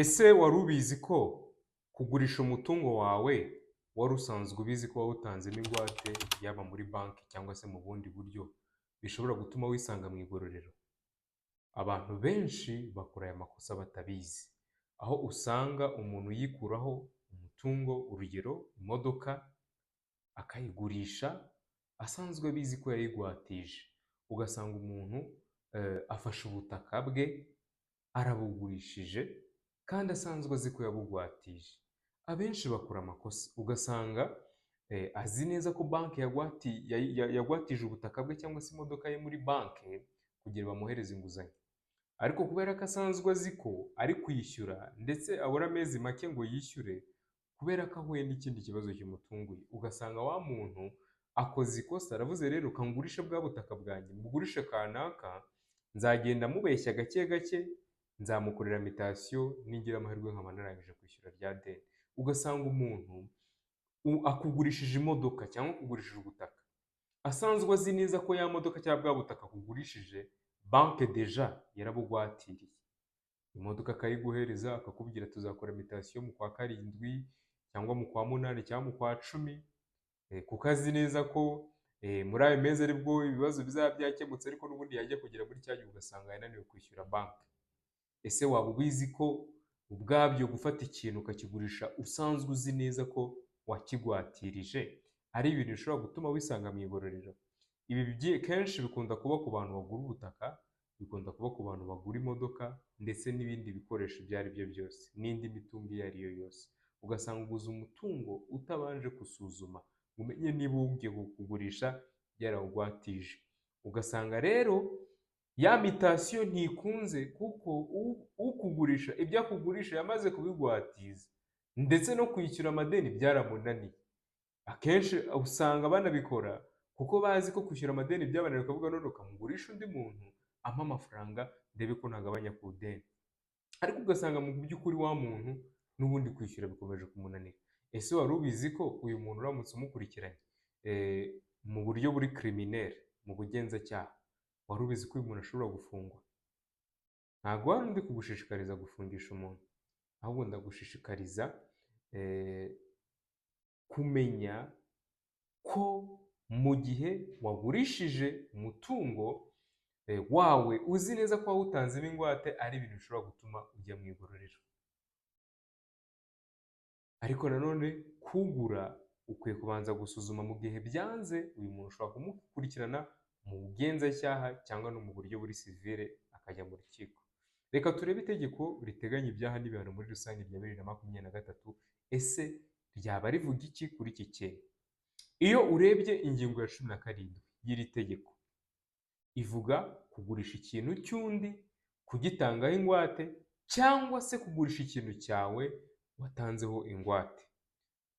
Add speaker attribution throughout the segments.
Speaker 1: Ese wari ubizi ko kugurisha umutungo wawe wari usanzwe ubizi ko wawutanzemo ingwate yaba muri banki cyangwa se mu bundi buryo bishobora gutuma wisanga mu igororero? Abantu benshi bakora aya makosa batabizi, aho usanga umuntu yikuraho umutungo, urugero imodoka, akayigurisha asanzwe abizi ko yayigwatije. Ugasanga umuntu afashe ubutaka bwe arabugurishije kandi asanzwe azi ko yabugwatije. Abenshi bakora amakosa, ugasanga azi neza ko banki yagwatije ubutaka bwe cyangwa se imodoka ye muri banki kugira bamuhereze inguzanyo, ariko kubera ko asanzwe azi ko ari kwishyura ndetse abura amezi make ngo yishyure, kubera ko ahuye n'ikindi kibazo kimutunguye, ugasanga wa muntu akoze ikosa, aravuze rero kangurishe bwa butaka bwanjye, mugurishe kanaka, nzagenda mubeshya gake gake, nzamukorera mitasiyo ningira amahirwe nkaba narangije kwishyura rya deni. Ugasanga umuntu akugurishije imodoka cyangwa akugurishije ubutaka, asanzwe azi neza ko ya modoka cyangwa bwa butaka akugurishije banki deja yarabugwatiriye. Imodoka akayiguhereza akakubwira tuzakora mitasiyo mu kwa karindwi cyangwa mu kwa munani cyangwa mu kwa cumi, kuko azi neza ko muri ayo mezi aribwo ibibazo bizaba byakemutse, ariko n'ubundi yajya kugera muri cya gihe ugasanga yananiwe kwishyura banki. Ese waba ubizi ko ubwabyo gufata ikintu ukakigurisha usanzwe uzi neza ko wakigwatirije ari ibintu bishobora gutuma wisanga mu igororero? Ibi kenshi bikunda kuba ku bantu bagura ubutaka, bikunda kuba ku bantu bagura imodoka ndetse n'ibindi bikoresho ibyo ari byo byose n'indi mitungo iyo ari yo yose. Ugasanga uguze umutungo utabanje gusuzuma ngo umenye niba ugiye kugurisha yarawugwatije. Ugasanga rero ya mitasiyo ntikunze kuko ukugurisha ibyo akugurisha yamaze kubigwatiza ndetse no kwishyura amadeni byaramunaniye. Akenshi usanga banabikora kuko bazi ko kwishyura amadeni byabananiye, bakavuga none ukamugurisha undi muntu ampa amafaranga ndebe ko ntagabanya ku deni, ariko ugasanga mu by'ukuri wa muntu n'ubundi kwishyura bikomeje kumunanira. Ese wari ubizi ko uyu muntu uramutse umukurikiranye mu buryo buri criminel, mu bugenzacyaha, wari ubizi ko uyu muntu ashobora gufungwa? Ntabwo wari undi kugushishikariza gufungisha umuntu, ahubwo ndagushishikariza kumenya ko mu gihe wagurishije umutungo wawe uzi neza ko wawutanzemo ingwate ari ibintu bishobora gutuma ujya mu igororero. Ariko nanone kugura ukwiye kubanza gusuzuma, mu gihe byanze uyu muntu ushobora kumukurikirana mu bugenzacyaha cyangwa no mu buryo buri sivile akajya mu rukiko. Reka turebe itegeko riteganya ibyaha n'ibihano muri rusange rya 2023. Ese ryaba rivuga iki kuri iki kintu? Iyo urebye ingingo ya 17 y'iri tegeko, ivuga kugurisha ikintu cy'undi, kugitangaho ingwate cyangwa se kugurisha ikintu cyawe watanzeho ingwate.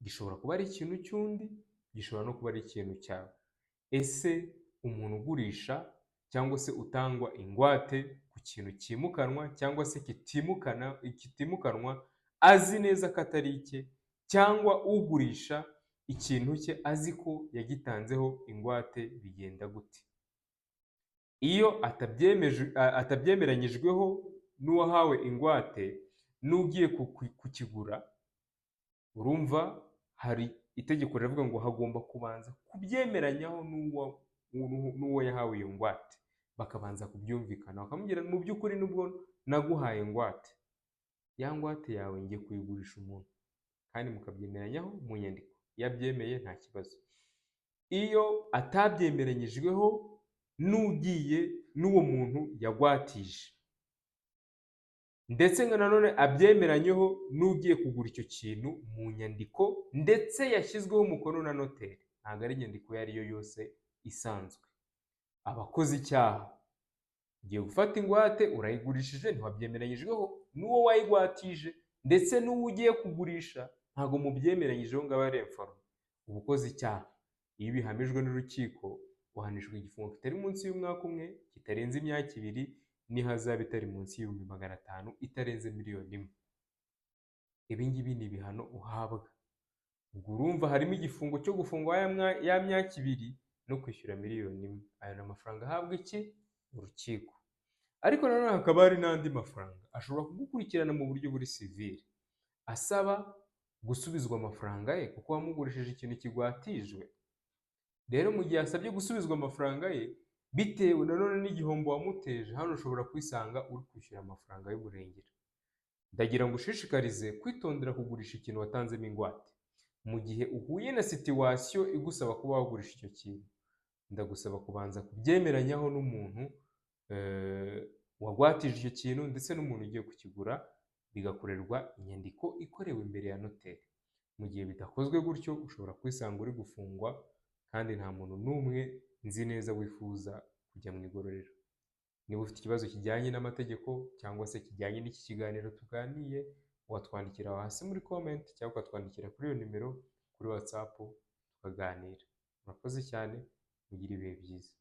Speaker 1: Gishobora kuba ari ikintu cy'undi, gishobora no kuba ari ikintu cyawe. Ese umuntu ugurisha cyangwa se utangwa ingwate ku kintu cyimukanwa cyangwa se kitimukanwa azi neza ko atari icye, cyangwa ugurisha ikintu cye azi ko yagitanzeho ingwate, bigenda gute? Iyo atabyemeranyijweho n'uwahawe ingwate n'ugiye kukigura, urumva hari itegeko rivuga ngo hagomba kubanza kubyemeranyaho n'uwo yahawe iyo ngwate, bakabanza kubyumvikana, bakamubwira mu by'ukuri nubwo naguhaye ingwate, ya ngwate yawe ngiye kuyigurisha umuntu, kandi mukabyemeranyaho mu nyandiko. Iyo abyemeye nta kibazo. Iyo atabyemeranyijweho n'uwo muntu yagwatije, ndetse nanone abyemeranyeho n'ugiye kugura icyo kintu mu nyandiko ndetse yashyizweho umukono na noteri, ntabwo ari inyandiko iyo ari yo yose isanzwe, aba akoze icyaha. Ugiye gufata ingwate urayigurishije, ntiwabyemeranyijweho n'uwo wayigwatije, ndetse n'uwo ugiye kugurisha ntabwo mubyemeranyijeho ngo abe ari informe, uba ukoze icyaha. Iyo bihamijwe n'urukiko uhanishwa igifungo kitari munsi y'umwaka umwe, kitarenze imyaka 2, n'ihazabu itari munsi y'500,000, itarenze $1,000,000. Ibi ngibi ni ibihano uhabwa. Ubwo urumva harimo igifungo cyo gufungwa ya myaka 2 no kwishyura $1,000,000. Ayo ni amafaranga ahabwa iki? Urukiko. ariko nanone hakaba hari n'andi mafaranga ashobora kugukurikirana mu buryo buri sivile asaba gusubizwa amafaranga ye kuko wamugurishije ikintu kigwatijwe. Rero mu gihe asabye gusubizwa amafaranga ye bitewe nanone n'igihombo wamuteje, hano ushobora kwisanga uri kwishyura amafaranga y'umurengera. Ndagira ngo ushishikarize kwitondera kugurisha ikintu watanzemo ingwate. Mu gihe uhuye na situwasiyo igusaba kuba wagurisha icyo kintu, ndagusaba kubanza kubyemeranyaho n'umuntu wagwatije icyo kintu ndetse n'umuntu ugiye kukigura, bigakorerwa inyandiko ikorewe imbere ya noteri. Mu gihe bidakozwe gutyo ushobora kwisanga uri gufungwa, kandi nta muntu n'umwe nzi neza wifuza kujya mu igororero. Niba ufite ikibazo kijyanye n'amategeko cyangwa se kijyanye n'iki kiganiro tuganiye, watwandikira hasi muri comment cyangwa ukatwandikira kuri iyo nimero kuri WhatsApp tukaganira. Murakoze cyane, mugire ibihe byiza.